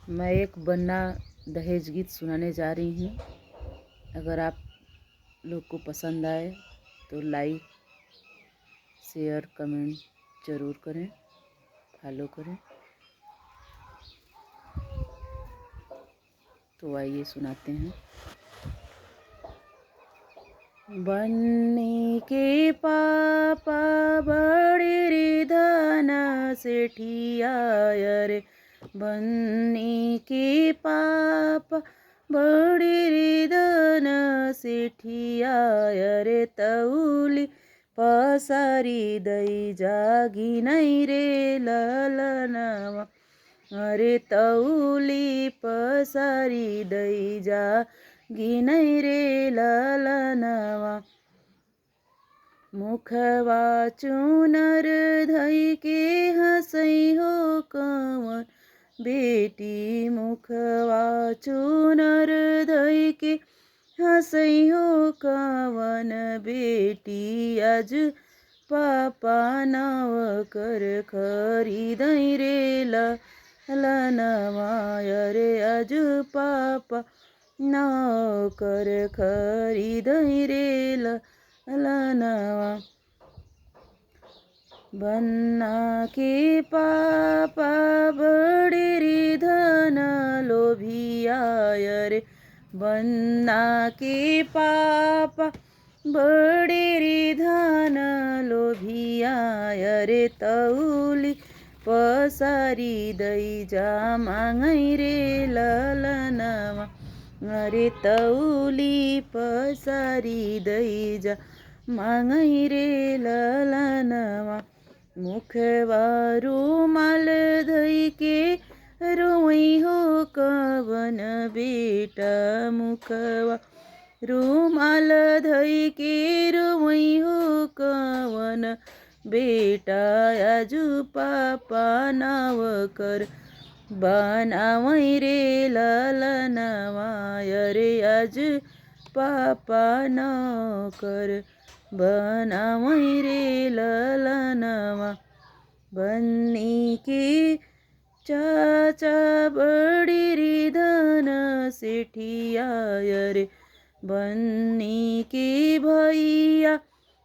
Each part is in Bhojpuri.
मैं एक बन्ना दहेज गीत सुनाने जा रही हूँ। अगर आप लोग को पसंद आए तो लाइक शेयर कमेंट ज़रूर करें, फॉलो करें। तो आइए सुनाते हैं। बन्नी के पापा बड़ी रिधन सेठिया रे, बन्नी के पापा बड़ी रिधन सेठिया रे, तौली पसारी दई जागी नहीं रे ललनवा, अरे तौली पसारी दई जागी नहीं रे ललनवा। मुखवा चुनर धई के हंसई हो कवन बेटी, मुखवा चुनर धई के हंसई हो कवन बेटी, आज पापा नाव कर खरीदई रे ललनवा, अरे आज पापा नाव कर खरीदई रे ललनवा। बन्ना के पापा बड़ी रिधन लोभिया रे, बन्ना के पापा बड़ी रिधन लोभिया रे, तौली पसारी दई जा मांगई रे ललनवा, अरे तौली पसारी दई जा मांगई रे ललनवा। मुखवा रुमाल धई के रोई हो कवन बेटा, मुखवा रुमाल धई के रोई हो कवन बेटा, आजू पापा नाव कर बनावई रे ललनवा, अरे आज पापा नाव कर बनावई रे ललनवा। बन्नी के चाचा बड़ी रिधन सेठिया रे, बन्नी के भैया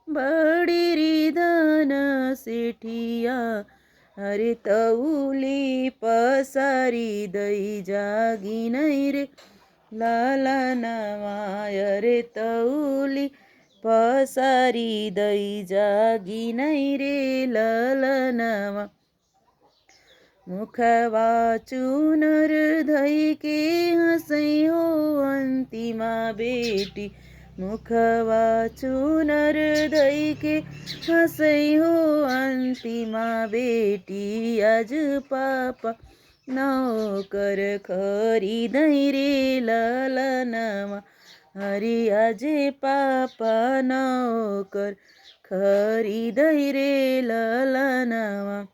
बड़ी रिधन सेठिया, अरे तौली पसारी दई जागी नहीं रे ललनवा, अरे तौली पसारी दई जागी नहीं रे ललनवा। मुखवा चुनर धई के हंसई हो अंतिमा बेटी, मुखवा चुनर धई के हंसई हो अंतिमा बेटी, आज पापा नाव कर खरीदई रे ललनवा, अरे आज पापा नाव कर खरीदई रे ललनवा।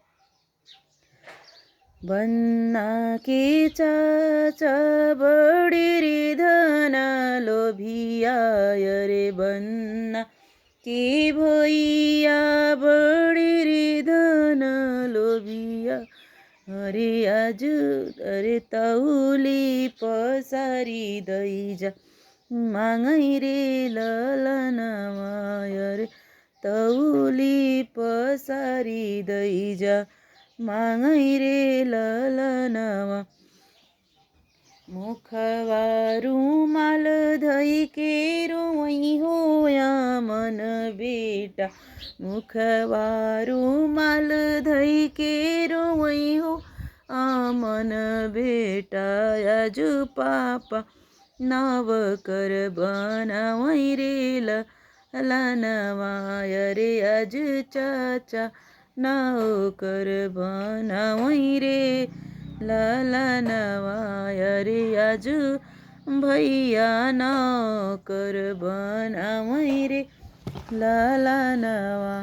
बन्ना के चाचा बड़ी रिधन लोभिया रे, बन्ना के भैया बड़ी रिधन लोभिया, अरे आज अरे तौली पसारी दई जा मांगई रे ललनवा, अरे तौली पसारी दई जा मांगई रे ललनवा। मुखवा रुमाल धई के रोई होया मन बेटा, मुखवा रुमाल धई के रोई हो आमन बेटा, आज पापा नाव कर बनावई रे ललनवा, अरे आज चाचा नाव कर बनावई रे ललनवा, अरे आज भैया नाव कर बनावई रे ललनवा।